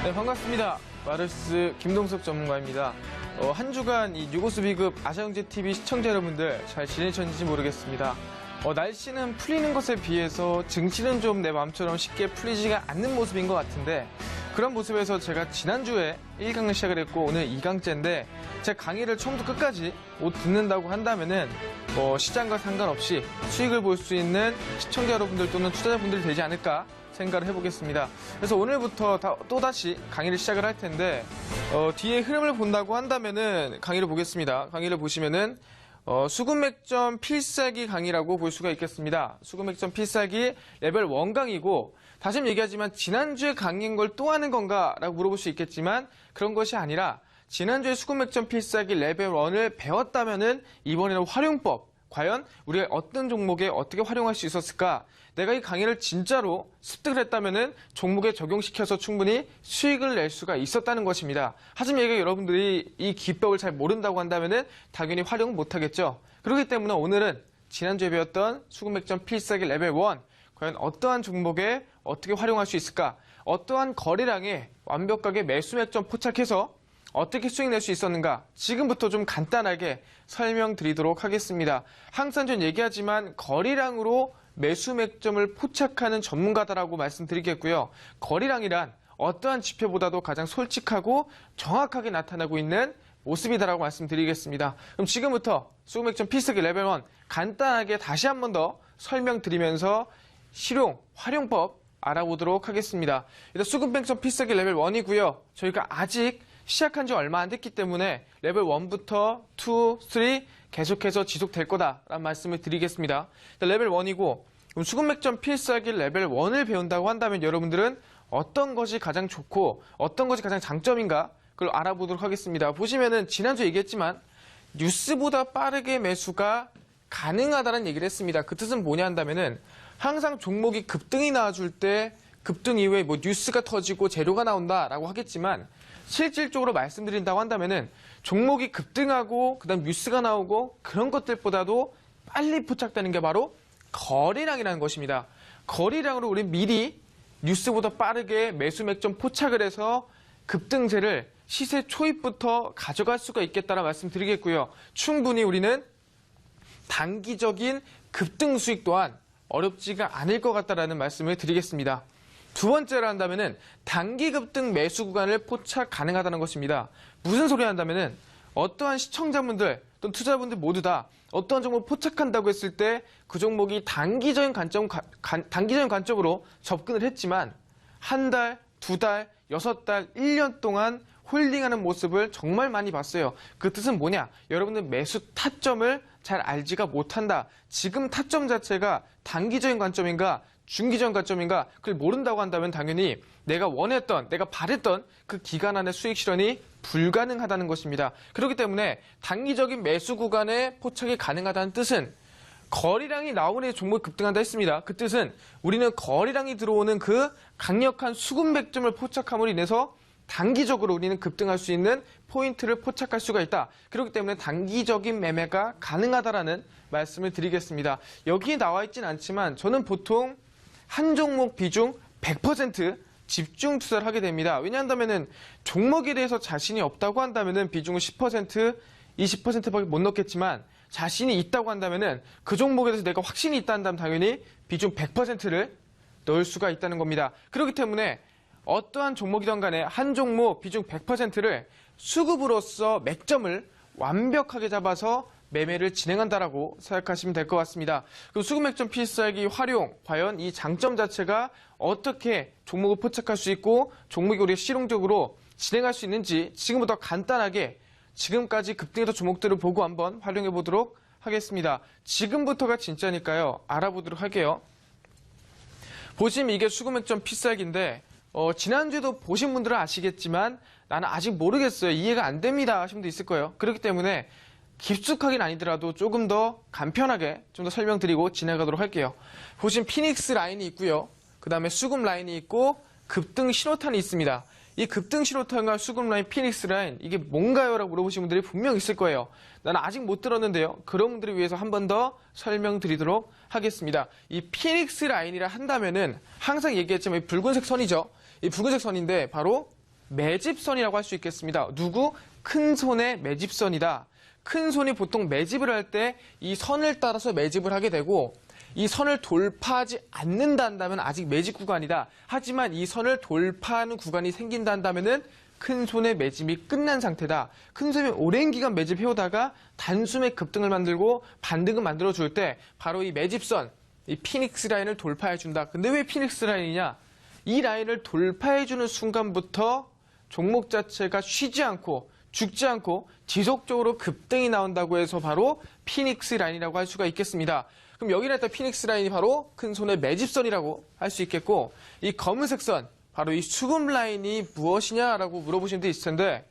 네, 반갑습니다. 마르스 김동석 전문가입니다. 한 주간 이 뉴고스 비급 아시아경제TV 시청자 여러분들 잘 지내셨는지 모르겠습니다. 날씨는 풀리는 것에 비해서 증시는 좀 내 마음처럼 쉽게 풀리지가 않는 모습인 것 같은데, 그런 모습에서 제가 지난주에 1강을 시작을 했고 오늘 2강째인데, 제 강의를 처음부터 끝까지 못 듣는다고 한다면은 시장과 상관없이 수익을 볼 수 있는 시청자 여러분들 또는 투자자분들이 되지 않을까 생각을 해보겠습니다. 그래서 오늘부터 또다시 강의를 시작을 할 텐데, 뒤에 흐름을 본다고 한다면은 강의를 보겠습니다. 강의를 보시면은 수급맥점 필살기 강의라고 볼 수가 있겠습니다. 수급맥점 필살기 레벨 1 강의고, 다시 얘기하지만 지난주에 강의인 걸 또 하는 건가 라고 물어볼 수 있겠지만 그런 것이 아니라, 지난주에 수급맥점 필살기 레벨 1을 배웠다면은 이번에는 활용법, 과연 우리가 어떤 종목에 어떻게 활용할 수 있었을까? 내가 이 강의를 진짜로 습득을 했다면은 종목에 적용시켜서 충분히 수익을 낼 수가 있었다는 것입니다. 하지만 여러분들이 이 기법을 잘 모른다고 한다면은 당연히 활용 못하겠죠. 그렇기 때문에 오늘은 지난주에 배웠던 수급맥점 필살기 레벨 1, 과연 어떠한 종목에 어떻게 활용할 수 있을까? 어떠한 거래량에 완벽하게 매수 맥점 포착해서 어떻게 수익 낼 수 있었는가? 지금부터 좀 간단하게 설명드리도록 하겠습니다. 항상 전 얘기하지만 거래량으로 매수 맥점을 포착하는 전문가다라고 말씀드리겠고요. 거래량이란 어떠한 지표보다도 가장 솔직하고 정확하게 나타나고 있는 모습이다라고 말씀드리겠습니다. 그럼 지금부터 수급맥점 필살기 레벨 1 간단하게 다시 한 번 더 설명드리면서 실용, 활용법 알아보도록 하겠습니다. 일단 수급맥점 필살기 레벨 1이고요. 저희가 아직 시작한 지 얼마 안 됐기 때문에 레벨 1부터 2, 3 계속해서 지속될 거다라는 말씀을 드리겠습니다. 일단 레벨 1이고, 그럼 수급맥점 필살기 레벨 1을 배운다고 한다면 여러분들은 어떤 것이 가장 좋고 어떤 것이 가장 장점인가 그걸 알아보도록 하겠습니다. 보시면은 지난주에 얘기했지만 뉴스보다 빠르게 매수가 가능하다는 얘기를 했습니다. 그 뜻은 뭐냐 한다면은 항상 종목이 급등이 나와줄 때 급등 이후에 뉴스가 터지고 재료가 나온다라고 하겠지만, 실질적으로 말씀드린다고 한다면은 종목이 급등하고 그다음 뉴스가 나오고 그런 것들보다도 빨리 포착되는 게 바로 거래량이라는 것입니다. 거래량으로 우리 미리 뉴스보다 빠르게 매수 맥점 포착을 해서 급등세를 시세 초입부터 가져갈 수가 있겠다는 말씀드리겠고요. 충분히 우리는 단기적인 급등 수익 또한 어렵지가 않을 것 같다라는 말씀을 드리겠습니다. 두 번째로 한다면은 단기 급등 매수 구간을 포착 가능하다는 것입니다. 무슨 소리 한다면은 어떠한 시청자분들 또는 투자자분들 모두 다 어떠한 종목을 포착한다고 했을 때 그 종목이 단기적인 관점으로 접근을 했지만 한 달, 두 달, 6달, 1년 동안 홀딩하는 모습을 정말 많이 봤어요. 그 뜻은 뭐냐? 여러분들 매수 타점을 잘 알지가 못한다. 지금 타점 자체가 단기적인 관점인가 중기적인 관점인가 그걸 모른다고 한다면 당연히 내가 원했던, 내가 바랬던 그 기간 안에 수익 실현이 불가능하다는 것입니다. 그렇기 때문에 단기적인 매수 구간에 포착이 가능하다는 뜻은 거래량이 나오는 종목이 급등한다 했습니다. 그 뜻은 우리는 거래량이 들어오는 그 강력한 수급 맥점을 포착함으로 인해서 단기적으로 우리는 급등할 수 있는 포인트를 포착할 수가 있다. 그렇기 때문에 단기적인 매매가 가능하다라는 말씀을 드리겠습니다. 여기에 나와 있진 않지만 저는 보통 한 종목 비중 100% 집중 투자를 하게 됩니다. 왜냐한다면은 종목에 대해서 자신이 없다고 한다면은 비중을 10%, 20%밖에 못 넣겠지만, 자신이 있다고 한다면은 그 종목에 대해서 내가 확신이 있다 한다면 당연히 비중 100%를 넣을 수가 있다는 겁니다. 그렇기 때문에 어떠한 종목이든 간에 한 종목 비중 100%를 수급으로서 맥점을 완벽하게 잡아서 매매를 진행한다라고 생각하시면 될 것 같습니다. 그리고 수급 맥점 필살기 활용, 과연 이 장점 자체가 어떻게 종목을 포착할 수 있고 종목이 우리가 실용적으로 진행할 수 있는지 지금부터 간단하게 지금까지 급등했던 종목들을 보고 한번 활용해 보도록 하겠습니다. 지금부터가 진짜니까요. 알아보도록 할게요. 보시면 이게 수급 맥점 필살기인데, 지난주에도 보신 분들은 아시겠지만 나는 아직 모르겠어요, 이해가 안 됩니다 하신 분도 있을 거예요. 그렇기 때문에 깊숙하긴 아니더라도 조금 더 간편하게 좀 더 설명드리고 진행하도록 할게요. 보시면 피닉스 라인이 있고요. 그 다음에 수급 라인이 있고 급등 신호탄이 있습니다. 이 급등 신호탄과 수급 라인, 피닉스 라인, 이게 뭔가요? 라고 물어보신 분들이 분명 있을 거예요. 나는 아직 못 들었는데요. 그런 분들을 위해서 한 번 더 설명드리도록 하겠습니다. 이 피닉스 라인이라 한다면은 항상 얘기했지만 이 붉은색 선이죠. 이 붉은색 선인데 바로 매집선이라고 할 수 있겠습니다. 누구? 큰 손의 매집선이다. 큰 손이 보통 매집을 할 때 이 선을 따라서 매집을 하게 되고 이 선을 돌파하지 않는다 한다면 아직 매집 구간이다. 하지만 이 선을 돌파하는 구간이 생긴다 한다면은 큰 손의 매집이 끝난 상태다. 큰 손이 오랜 기간 매집해오다가 단숨에 급등을 만들고 반등을 만들어줄 때 바로 이 매집선, 이 피닉스 라인을 돌파해준다. 근데 왜 피닉스 라인이냐? 이 라인을 돌파해주는 순간부터 종목 자체가 쉬지 않고 죽지 않고 지속적으로 급등이 나온다고 해서 바로 피닉스 라인이라고 할 수가 있겠습니다. 그럼 여기 나타난 피닉스 라인이 바로 큰 손의 매집선이라고 할 수 있겠고 이 검은색 선, 바로 이 수급 라인이 무엇이냐라고 물어보시는 데 있을 텐데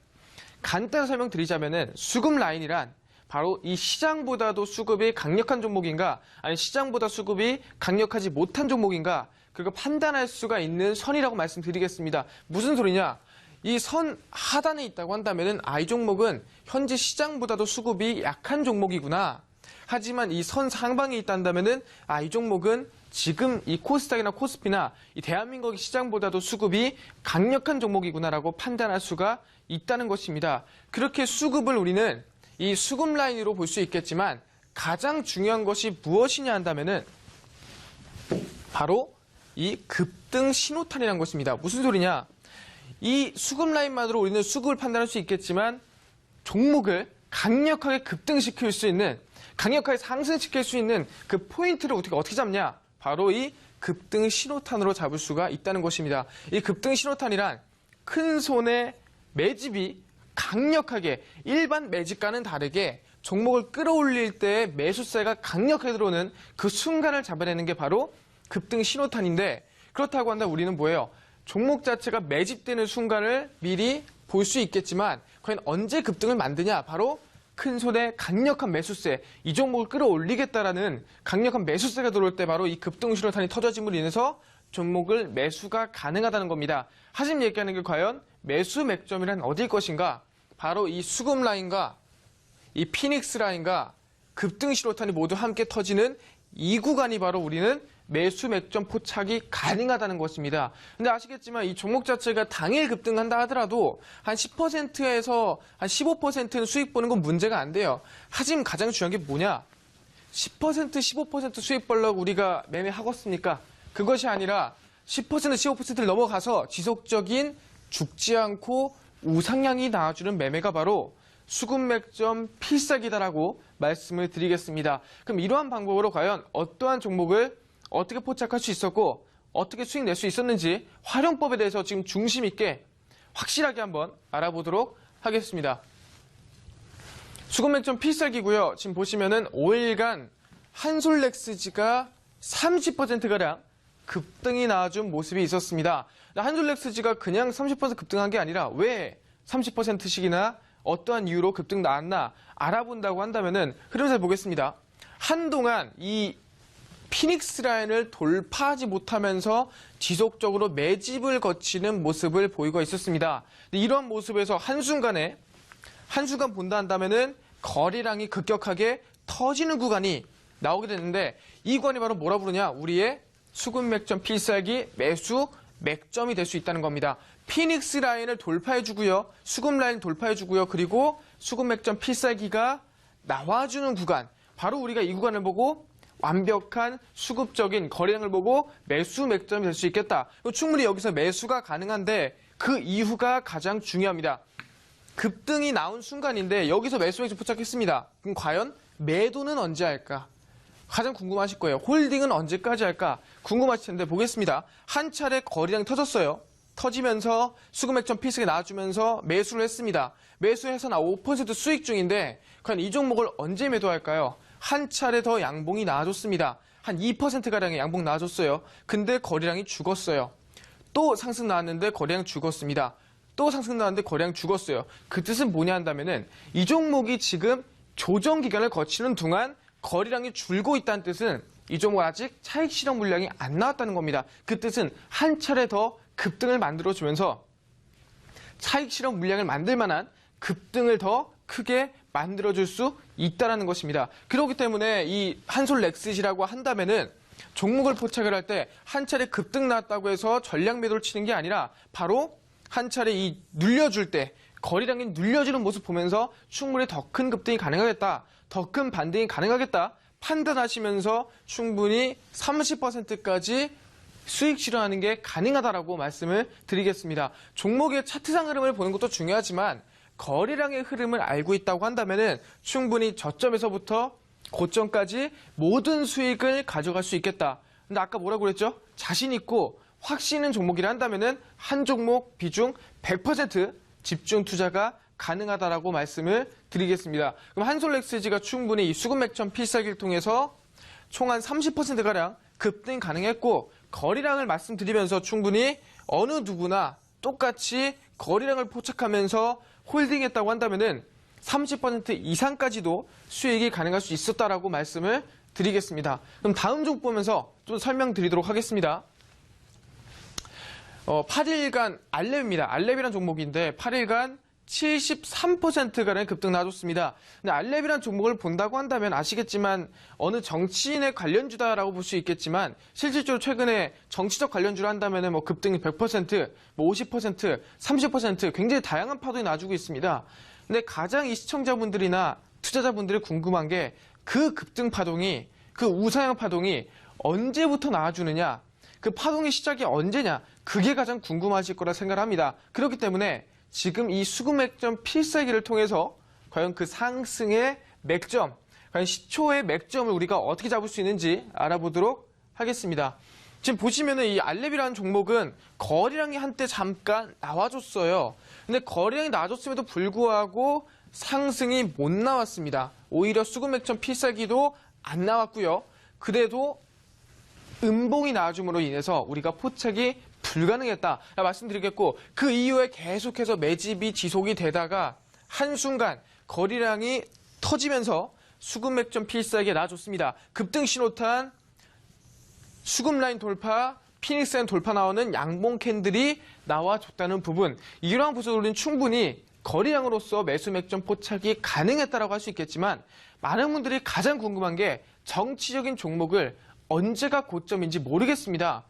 간단히 설명드리자면은 수급 라인이란 바로 이 시장보다도 수급이 강력한 종목인가 아니 시장보다 수급이 강력하지 못한 종목인가 그걸 판단할 수가 있는 선이라고 말씀드리겠습니다. 무슨 소리냐? 이 선 하단에 있다고 한다면은 이 종목은 현재 시장보다도 수급이 약한 종목이구나. 하지만 이 선 상방에 있다면은 이 종목은 지금 이 코스닥이나 코스피나 이 대한민국의 시장보다도 수급이 강력한 종목이구나라고 판단할 수가 있다는 것입니다. 그렇게 수급을 우리는 이 수급 라인으로 볼 수 있겠지만 가장 중요한 것이 무엇이냐 한다면은 바로 이 급등 신호탄이라는 것입니다. 무슨 소리냐? 이 수급 라인만으로 우리는 수급을 판단할 수 있겠지만 종목을 강력하게 급등시킬 수 있는 강력하게 상승시킬 수 있는 그 포인트를 어떻게 잡냐? 바로 이 급등 신호탄으로 잡을 수가 있다는 것입니다. 이 급등 신호탄이란 큰 손의 매집이 강력하게 일반 매집과는 다르게 종목을 끌어올릴 때 매수세가 강력하게 들어오는 그 순간을 잡아내는 게 바로 급등 신호탄인데 그렇다고 한다면 우리는 뭐예요? 종목 자체가 매집되는 순간을 미리 볼 수 있겠지만 과연 언제 급등을 만드냐? 바로 큰 손의 강력한 매수세, 이 종목을 끌어올리겠다라는 강력한 매수세가 들어올 때 바로 이 급등 신호탄이 터져짐으로 인해서 종목을 매수가 가능하다는 겁니다. 하지만 얘기하는 게 과연 매수 맥점이란 어디일 것인가? 바로 이 수급 라인과 이 피닉스 라인과 급등 신호탄이 모두 함께 터지는 이 구간이 바로 우리는 매수 맥점 포착이 가능하다는 것입니다. 근데 아시겠지만 이 종목 자체가 당일 급등한다 하더라도 한 10%에서 한 15%는 수익 보는 건 문제가 안 돼요. 하지만 가장 중요한 게 뭐냐? 10%, 15% 수익 벌려고 우리가 매매하겠습니까? 그것이 아니라 10%, 15%를 넘어가서 지속적인 죽지 않고 우상향이 나와주는 매매가 바로 수급 맥점 필살기다라고 말씀을 드리겠습니다. 그럼 이러한 방법으로 과연 어떠한 종목을 어떻게 포착할 수 있었고 어떻게 수익 낼 수 있었는지 활용법에 대해서 지금 중심 있게 확실하게 한번 알아보도록 하겠습니다. 수급 맥점 필살기고요. 지금 보시면은 5일간 한솔렉스지가 30%가량 급등이 나와준 모습이 있었습니다. 한솔렉스지가 그냥 30% 급등한 게 아니라 왜 30%씩이나 어떠한 이유로 급등 나왔나 알아본다고 한다면은 흐름을 보겠습니다. 한동안 이 피닉스 라인을 돌파하지 못하면서 지속적으로 매집을 거치는 모습을 보이고 있었습니다. 이러한 모습에서 한순간 본다 한다면은 거래량이 급격하게 터지는 구간이 나오게 되는데 이 구간이 바로 뭐라 부르냐? 우리의 수급 맥점 필살기 매수 맥점이 될 수 있다는 겁니다. 피닉스 라인을 돌파해주고요. 수급 라인 돌파해주고요. 그리고 수급 맥점 필살기가 나와주는 구간. 바로 우리가 이 구간을 보고 완벽한 수급적인 거래량을 보고 매수 맥점이 될 수 있겠다. 충분히 여기서 매수가 가능한데 그 이후가 가장 중요합니다. 급등이 나온 순간인데 여기서 매수 맥점 포착했습니다. 그럼 과연 매도는 언제 할까? 가장 궁금하실 거예요. 홀딩은 언제까지 할까? 궁금하실 텐데 보겠습니다. 한 차례 거래량이 터졌어요. 터지면서 수급 맥점 필살기 나와주면서 매수를 했습니다. 매수해서 나 5% 수익 중인데 과연 이 종목을 언제 매도할까요? 한 차례 더 양봉이 나와줬습니다. 한 2%가량의 양봉 나와줬어요. 근데 거래량이 죽었어요. 또 상승 나왔는데 거래량 죽었습니다. 또 상승 나왔는데 거래량 죽었어요. 그 뜻은 뭐냐 한다면은 이 종목이 지금 조정 기간을 거치는 동안 거래량이 줄고 있다는 뜻은 이 종목 아직 차익 실현 물량이 안 나왔다는 겁니다. 그 뜻은 한 차례 더 급등을 만들어주면서 차익 실현 물량을 만들 만한 급등을 더 크게 만들어줄 수 있다는 것입니다. 그렇기 때문에 이 한솔렉스지라고 한다면은 종목을 포착을 할 때 한 차례 급등 나왔다고 해서 전량 매도를 치는 게 아니라 바로 한 차례 이 늘려줄 때 거래량이 늘려지는 모습 보면서 충분히 더 큰 급등이 가능하겠다, 더 큰 반등이 가능하겠다 판단하시면서 충분히 30%까지 수익 실현하는 게 가능하다라고 말씀을 드리겠습니다. 종목의 차트상 흐름을 보는 것도 중요하지만 거래량의 흐름을 알고 있다고 한다면 충분히 저점에서부터 고점까지 모든 수익을 가져갈 수 있겠다. 근데 아까 뭐라고 그랬죠? 자신 있고 확신 있는 종목이라 한다면 한 종목 비중 100% 집중 투자가 가능하다라고 말씀을 드리겠습니다. 그럼 한솔렉스지가 충분히 이 수급 맥점 필살기를 통해서 총 한 30%가량 급등이 가능했고, 거래량을 말씀드리면서 충분히 어느 누구나 똑같이 거래량을 포착하면서 홀딩했다고 한다면은 30% 이상까지도 수익이 가능할 수 있었다라고 말씀을 드리겠습니다. 그럼 다음 종목 보면서 좀 설명드리도록 하겠습니다. 8일간 알렙입니다. 알렙이란 종목인데 8일간 73%가량 급등 나와줬습니다. 근데 알렙이란 종목을 본다고 한다면 아시겠지만 어느 정치인의 관련주다라고 볼 수 있겠지만 실질적으로 최근에 정치적 관련주를 한다면 뭐 급등이 100%, 뭐 50%, 30% 굉장히 다양한 파동이 나와주고 있습니다. 근데 가장 이 시청자분들이나 투자자분들이 궁금한 게 그 급등 파동이, 그 우상향 파동이 언제부터 나와주느냐, 그 파동의 시작이 언제냐, 그게 가장 궁금하실 거라 생각을 합니다. 그렇기 때문에 지금 이 수급 맥점 필살기를 통해서 과연 그 상승의 맥점, 과연 시초의 맥점을 우리가 어떻게 잡을 수 있는지 알아보도록 하겠습니다. 지금 보시면은 이 알렙이라는 종목은 거래량이 한때 잠깐 나와줬어요. 근데 거래량이 나와줬음에도 불구하고 상승이 못 나왔습니다. 오히려 수급 맥점 필살기도 안 나왔고요. 그래도 음봉이 나와줌으로 인해서 우리가 포착이 불가능했다 말씀드리겠고, 그 이후에 계속해서 매집이 지속이 되다가 한순간 거래량이 터지면서 수급 맥점 필살기에 나와줬습니다. 급등 신호탄, 수급 라인 돌파, 피닉스 라인 돌파 나오는 양봉 캔들이 나와줬다는 부분, 이러한 부분은 충분히 거래량으로서 매수 맥점 포착이 가능했다라고 할 수 있겠지만, 많은 분들이 가장 궁금한 게 정치적인 종목을 언제가 고점인지 모르겠습니다.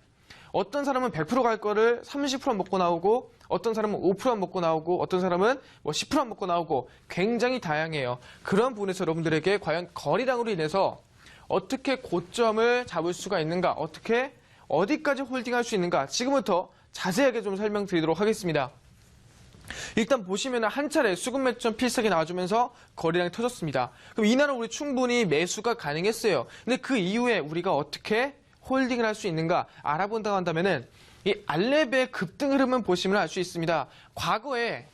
어떤 사람은 100% 갈 거를 30% 먹고 나오고, 어떤 사람은 5% 먹고 나오고, 어떤 사람은 뭐 10% 먹고 나오고, 굉장히 다양해요. 그런 부분에서 여러분들에게 과연 거래량으로 인해서 어떻게 고점을 잡을 수가 있는가, 어떻게 어디까지 홀딩할 수 있는가, 지금부터 자세하게 좀 설명드리도록 하겠습니다. 일단 보시면 한 차례 수급 맥점 필살기 나와주면서 거래량이 터졌습니다. 그럼 이날은 우리 충분히 매수가 가능했어요. 근데 그 이후에 우리가 어떻게 홀딩을 할 수 있는가 알아본다고 한다면은 이 알렙의 급등 흐름은 보시면 알 수 있습니다. 과거에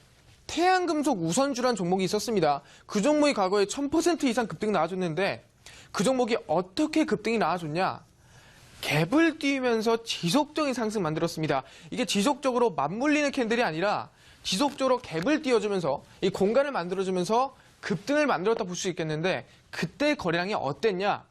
태양금속 우선주라는 종목이 있었습니다. 그 종목이 과거에 1000% 이상 급등이 나와줬는데 그 종목이 어떻게 급등이 나와줬냐? 갭을 띄우면서 지속적인 상승 만들었습니다. 이게 지속적으로 맞물리는 캔들이 아니라 지속적으로 갭을 띄워주면서 이 공간을 만들어주면서 급등을 만들었다 볼 수 있겠는데, 그때 거래량이 어땠냐?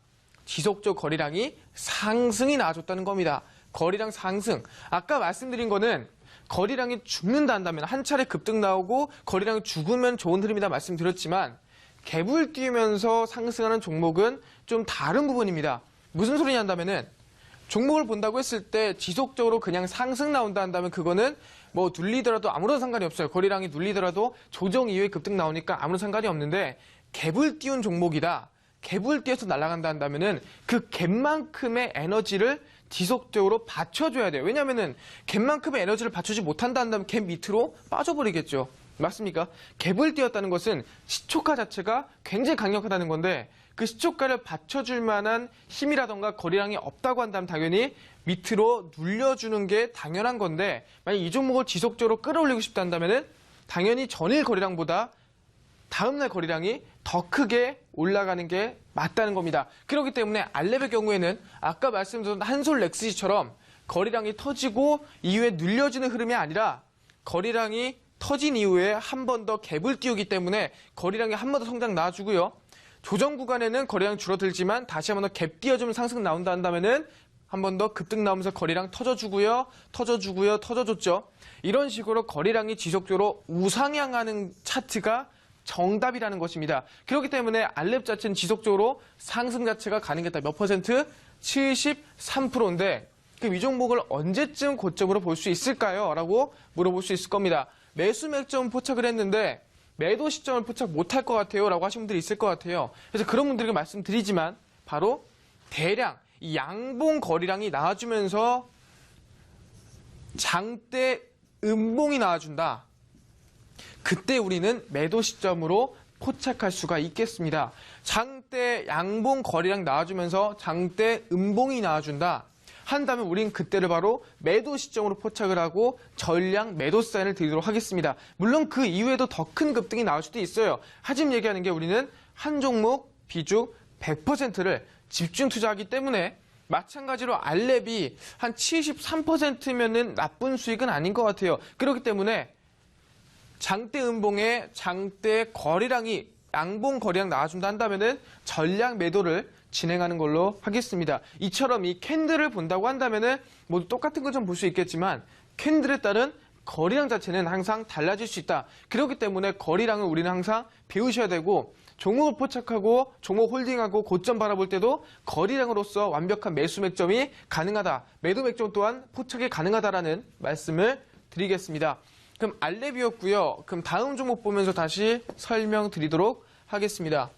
지속적 거래량이 상승이 나와줬다는 겁니다. 거래량 상승. 아까 말씀드린 거는 거래량이 죽는다 한다면, 한 차례 급등 나오고 거래량이 죽으면 좋은 흐름이다 말씀드렸지만, 갭을 띄우면서 상승하는 종목은 좀 다른 부분입니다. 무슨 소리냐 한다면은, 종목을 본다고 했을 때 지속적으로 그냥 상승 나온다 한다면 그거는 뭐 눌리더라도 아무런 상관이 없어요. 거래량이 눌리더라도 조정 이후에 급등 나오니까 아무런 상관이 없는데, 갭을 띄운 종목이다, 갭을 띄어서 날아간다 한다면은 그 갭만큼의 에너지를 지속적으로 받쳐줘야 돼요. 왜냐면은 갭만큼의 에너지를 받쳐주지 못한다 한다면 갭 밑으로 빠져버리겠죠. 맞습니까? 갭을 띄었다는 것은 시초가 자체가 굉장히 강력하다는 건데, 그 시초가를 받쳐줄 만한 힘이라던가 거래량이 없다고 한다면 당연히 밑으로 눌려주는 게 당연한 건데, 만약 이 종목을 지속적으로 끌어올리고 싶다 한다면은 당연히 전일 거래량보다 다음날 거래량이 더 크게 올라가는 게 맞다는 겁니다. 그렇기 때문에 알렙의 경우에는 아까 말씀드린 한솔렉스지처럼 거래량이 터지고 이후에 눌려지는 흐름이 아니라, 거래량이 터진 이후에 한 번 더 갭을 띄우기 때문에 거래량이 한 번 더 성장 나와주고요. 조정 구간에는 거래량 줄어들지만 다시 한 번 더 갭 띄워주면 상승 나온다 한다면은 한 번 더 급등 나오면서 거래량 터져주고요. 터져줬죠. 이런 식으로 거래량이 지속적으로 우상향하는 차트가 정답이라는 것입니다. 그렇기 때문에 알렙 자체는 지속적으로 상승 자체가 가능했다. 몇 퍼센트? 73%인데 그럼 이 종목을 언제쯤 고점으로 볼 수 있을까요? 라고 물어볼 수 있을 겁니다. 매수 맥점 포착을 했는데 매도 시점을 포착 못할 것 같아요 라고 하신 분들이 있을 것 같아요. 그래서 그런 분들에게 말씀드리지만 바로 대량 이 양봉 거래량이 나와주면서 장대 음봉이 나와준다. 그때 우리는 매도 시점으로 포착할 수가 있겠습니다. 장대 양봉 거래량 나와주면서 장대 음봉이 나와준다. 한다면 우린 그때를 바로 매도 시점으로 포착을 하고 전량 매도 사인을 드리도록 하겠습니다. 물론 그 이후에도 더 큰 급등이 나올 수도 있어요. 하지만 얘기하는 게 우리는 한 종목 비중 100%를 집중 투자하기 때문에 마찬가지로 알렙이 한 73%면은 나쁜 수익은 아닌 것 같아요. 그렇기 때문에 장대 음봉에 장대 거래량이 양봉 거래량 나와준다 한다면은 전량 매도를 진행하는 걸로 하겠습니다. 이처럼 이 캔들을 본다고 한다면은 모두 똑같은 걸 좀 볼 수 있겠지만 캔들에 따른 거래량 자체는 항상 달라질 수 있다. 그렇기 때문에 거래량을 우리는 항상 배우셔야 되고 종목을 포착하고 종목 홀딩하고 고점 바라볼 때도 거래량으로서 완벽한 매수 맥점이 가능하다. 매도 맥점 또한 포착이 가능하다라는 말씀을 드리겠습니다. 그럼 알렙이었고요. 그럼 다음 종목 보면서 다시 설명드리도록 하겠습니다.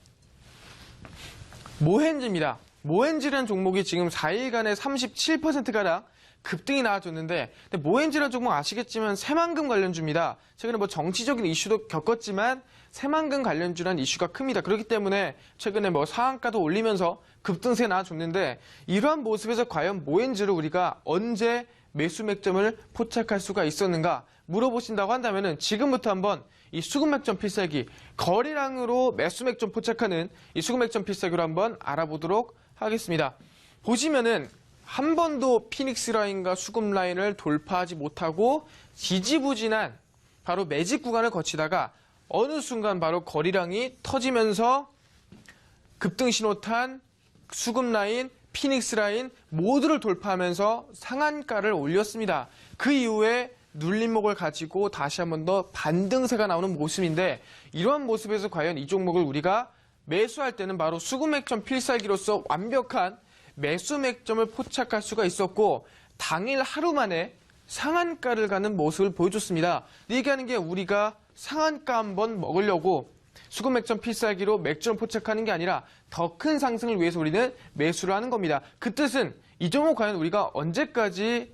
모헨지입니다. 모헨지라는 종목이 지금 4일간에 37%가량 급등이 나와줬는데 모헨지라는 종목 아시겠지만 새만금 관련주입니다. 최근에 뭐 정치적인 이슈도 겪었지만 새만금 관련주라는 이슈가 큽니다. 그렇기 때문에 최근에 뭐 상한가도 올리면서 급등세 나와줬는데 이러한 모습에서 과연 모헨지를 우리가 언제 매수 맥점을 포착할 수가 있었는가 물어보신다고 한다면은 지금부터 한번 이 수급 맥점 필살기 거래량으로 매수 맥점 포착하는 이 수급 맥점 필살기로 한번 알아보도록 하겠습니다. 보시면은 한 번도 피닉스 라인과 수급 라인을 돌파하지 못하고 지지부진한 바로 매집 구간을 거치다가 어느 순간 바로 거래량이 터지면서 급등 신호탄, 수급 라인, 피닉스 라인 모두를 돌파하면서 상한가를 올렸습니다. 그 이후에 눌림목을 가지고 다시 한 번 더 반등세가 나오는 모습인데 이러한 모습에서 과연 이 종목을 우리가 매수할 때는 바로 수급 맥점 필살기로서 완벽한 매수 맥점을 포착할 수가 있었고 당일 하루 만에 상한가를 가는 모습을 보여줬습니다. 얘기하는 게 우리가 상한가 한번 먹으려고 수급 맥점 필살기로 맥점을 포착하는 게 아니라 더 큰 상승을 위해서 우리는 매수를 하는 겁니다. 그 뜻은 이 종목 과연 우리가 언제까지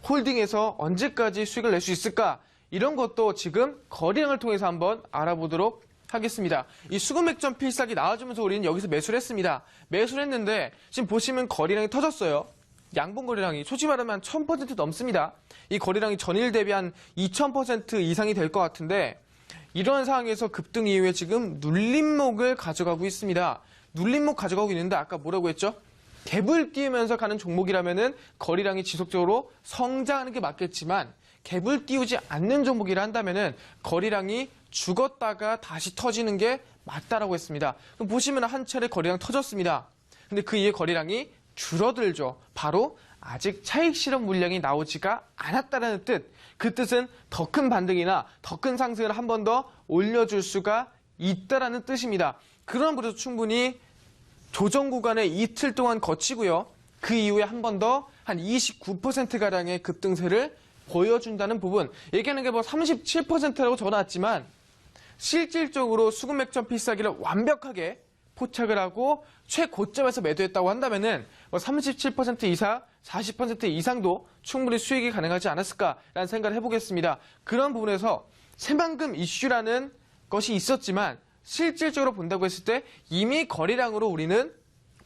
홀딩해서 언제까지 수익을 낼 수 있을까? 이런 것도 지금 거래량을 통해서 한번 알아보도록 하겠습니다. 이 수급 맥점 필살기 나와주면서 우리는 여기서 매수를 했습니다. 매수를 했는데 지금 보시면 거래량이 터졌어요. 양봉 거래량이 솔직히 말하면 1000% 넘습니다. 이 거래량이 전일 대비 한 2000% 이상이 될 것 같은데 이러한 상황에서 급등 이후에 지금 눌림목을 가져가고 있습니다. 눌림목 가져가고 있는데 아까 뭐라고 했죠? 갭을 띄우면서 가는 종목이라면은 거래량이 지속적으로 성장하는 게 맞겠지만 갭을 띄우지 않는 종목이라 한다면은 거래량이 죽었다가 다시 터지는 게 맞다라고 했습니다. 그럼 보시면 한 차례 거래량 터졌습니다. 근데 그 이후에 거래량이 줄어들죠. 바로 아직 차익 실현 물량이 나오지가 않았다는 뜻. 그 뜻은 더 큰 반등이나 더 큰 상승을 한 번 더 올려줄 수가 있다라는 뜻입니다. 그런 부분에서 충분히 조정 구간에 이틀 동안 거치고요. 그 이후에 한 번 더 한 29%가량의 급등세를 보여준다는 부분. 얘기하는 게 뭐 37%라고 적어놨지만 실질적으로 수급 맥점 필살기를 완벽하게 포착을 하고 최고점에서 매도했다고 한다면은 뭐 37% 이상, 40% 이상도 충분히 수익이 가능하지 않았을까라는 생각을 해보겠습니다. 그런 부분에서 새만금 이슈라는 것이 있었지만 실질적으로 본다고 했을 때 이미 거래량으로 우리는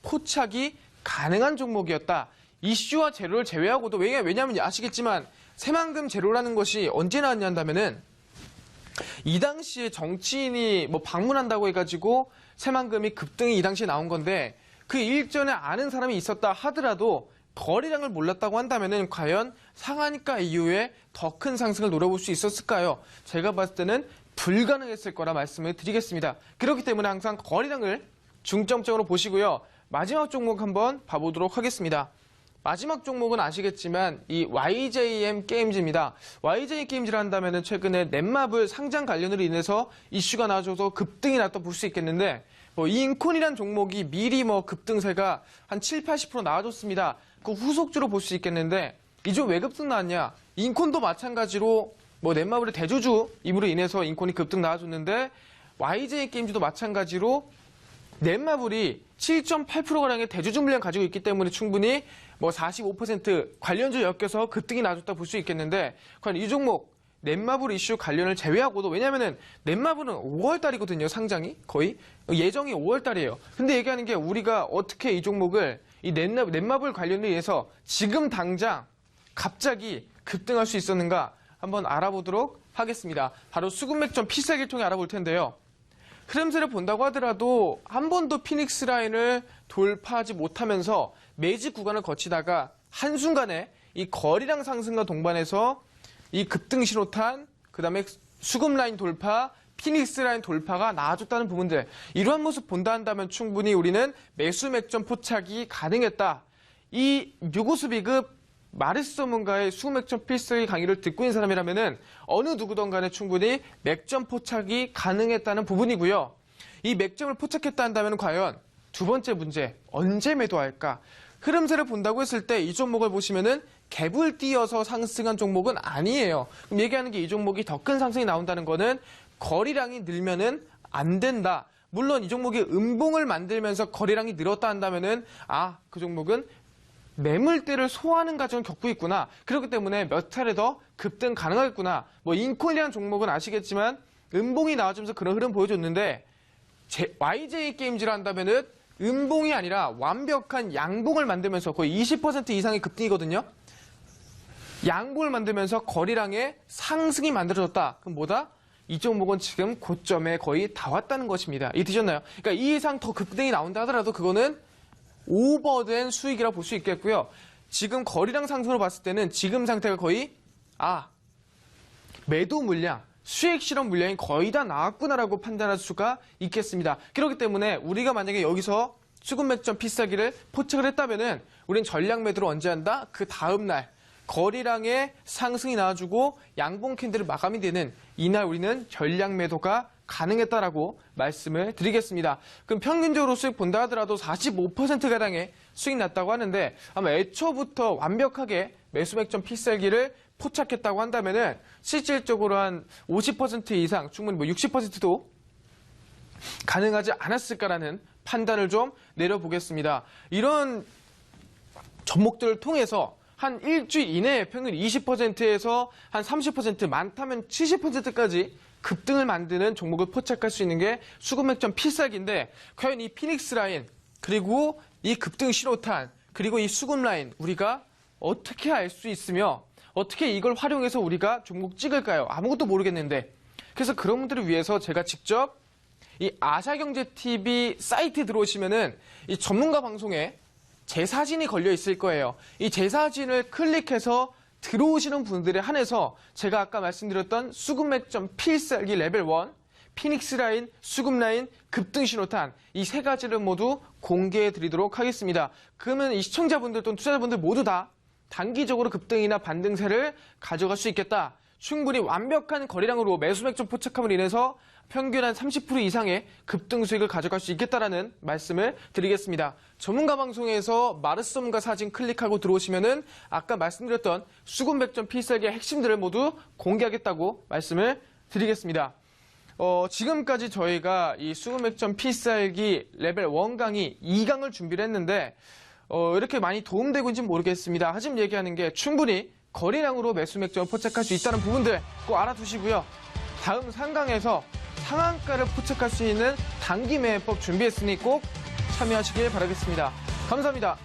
포착이 가능한 종목이었다. 이슈와 재료를 제외하고도 왜냐하면 아시겠지만 새만금 재료라는 것이 언제 나왔냐 한다면은 이 당시에 정치인이 뭐 방문한다고 해가지고 새만금이 급등이 이 당시에 나온 건데 그 일전에 아는 사람이 있었다 하더라도 거래량을 몰랐다고 한다면은 과연 상한가 이후에 더 큰 상승을 노려볼 수 있었을까요? 제가 봤을 때는 불가능했을 거라 말씀을 드리겠습니다. 그렇기 때문에 항상 거래량을 중점적으로 보시고요. 마지막 종목 한번 봐보도록 하겠습니다. 마지막 종목은 아시겠지만 이 YJM 게임즈입니다. YJ 게임즈를 한다면 최근에 넷마블 상장 관련으로 인해서 이슈가 나와줘서 급등이 났다 볼 수 있겠는데 이 인콘이란 종목이 미리 급등세가 한 7, 80% 나와줬습니다. 그 후속주로 볼 수 있겠는데 이 종 왜 급등 나왔냐? 인콘도 마찬가지로 넷마블의 대주주임으로 인해서 인콘이 급등 나와줬는데 YJ 게임즈도 마찬가지로 넷마블이 7.8%가량의 대주주 물량 가지고 있기 때문에 충분히 45% 관련주 엮여서 급등이 나왔다 볼 수 있겠는데 과연 이 종목 넷마블 이슈 관련을 제외하고도 왜냐면은 넷마블은 5월달이거든요. 상장이 거의 예정이 5월달이에요. 근데 얘기하는 게 우리가 어떻게 이 종목을 이 넷마블 관련으로 인해서 지금 당장 갑자기 급등할 수 있었는가 한번 알아보도록 하겠습니다. 바로 수급맥점 필살기를 통해 알아볼 텐데요. 흐름세를 본다고 하더라도 한 번도 피닉스 라인을 돌파하지 못하면서 매직 구간을 거치다가 한순간에 이 거리량 상승과 동반해서 이 급등 신호탄, 그 다음에 수급 라인 돌파, 피닉스 라인 돌파가 나와줬다는 부분들 이러한 모습 본다 한다면 충분히 우리는 매수 맥점 포착이 가능했다. 이 요고수 비급 마르스 전문가의 수급 맥점 필살기 강의를 듣고 있는 사람이라면은 어느 누구든 간에 충분히 맥점 포착이 가능했다는 부분이고요. 이 맥점을 포착했다 한다면 과연 두 번째 문제, 언제 매도할까? 흐름세를 본다고 했을 때 이 종목을 보시면은 갭을 띄어서 상승한 종목은 아니에요. 그럼 얘기하는 게 이 종목이 더 큰 상승이 나온다는 거는 거리량이 늘면은 안 된다. 물론 이 종목이 음봉을 만들면서 거리량이 늘었다 한다면은 그 종목은 매물대를 소화하는 과정을 겪고 있구나. 그렇기 때문에 몇 차례 더 급등 가능하겠구나. 인콘이라는 종목은 아시겠지만 음봉이 나와주면서 그런 흐름 보여줬는데 YJ 게임즈를 한다면은 음봉이 아니라 완벽한 양봉을 만들면서 거의 20% 이상의 급등이거든요. 양봉을 만들면서 거리량의 상승이 만들어졌다. 그럼 뭐다? 이 종목은 지금 고점에 거의 다 왔다는 것입니다. 이해되셨나요? 그러니까 이 이상 더 급등이 나온다 하더라도 그거는 오버된 수익이라고 볼 수 있겠고요. 지금 거리량 상승으로 봤을 때는 지금 상태가 거의 매도 물량, 수익 실험 물량이 거의 다 나왔구나라고 판단할 수가 있겠습니다. 그렇기 때문에 우리가 만약에 여기서 수급 맥점 필살기를 포착을 했다면은 우린 전략 매도를 언제 한다? 그 다음 날 거리량의 상승이 나와주고 양봉 캔들을 마감이 되는 이날 우리는 전략 매도가 가능했다라고 말씀을 드리겠습니다. 그럼 평균적으로 수익 본다 하더라도 45%가량의 수익 났다고 하는데 아마 애초부터 완벽하게 매수 맥점 필살기를 포착했다고 한다면은 실질적으로 한 50% 이상 충분히 60%도 가능하지 않았을까라는 판단을 좀 내려보겠습니다. 이런 접목들을 통해서 한 일주일 이내에 평균 20%에서 한 30% 많다면 70%까지 급등을 만드는 종목을 포착할 수 있는 게 수급 맥점 필살기인데 과연 이 피닉스 라인 그리고 이 급등 신호탄 그리고 이 수급 라인 우리가 어떻게 알 수 있으며 어떻게 이걸 활용해서 우리가 종목 찍을까요? 아무것도 모르겠는데 그래서 그런 분들을 위해서 제가 직접 이 아시아경제TV 사이트에 들어오시면은 이 전문가 방송에 제 사진이 걸려 있을 거예요. 이 제 사진을 클릭해서 들어오시는 분들에 한해서 제가 아까 말씀드렸던 수급 맥점 필살기 레벨 1, 피닉스 라인, 수급 라인, 급등 신호탄 이 세 가지를 모두 공개해 드리도록 하겠습니다. 그러면 이 시청자분들 또는 투자자분들 모두 다 단기적으로 급등이나 반등세를 가져갈 수 있겠다. 충분히 완벽한 거리량으로 매수 맥점 포착함으로 인해서 평균 한 30% 이상의 급등 수익을 가져갈 수 있겠다라는 말씀을 드리겠습니다. 전문가 방송에서 마르스 전문가 사진 클릭하고 들어오시면은 아까 말씀드렸던 수급 맥점 필살기의 핵심들을 모두 공개하겠다고 말씀을 드리겠습니다. 지금까지 저희가 이 수급 맥점 필살기 레벨 1 강의 2강을 준비를 했는데 이렇게 많이 도움되고인지는 모르겠습니다. 하지만 얘기하는 게 충분히 거리량으로 매수 맥점을 포착할 수 있다는 부분들 꼭 알아두시고요. 다음 3강에서 상한가를 포착할 수 있는 단기 매매법 준비했으니 꼭 참여하시길 바라겠습니다. 감사합니다.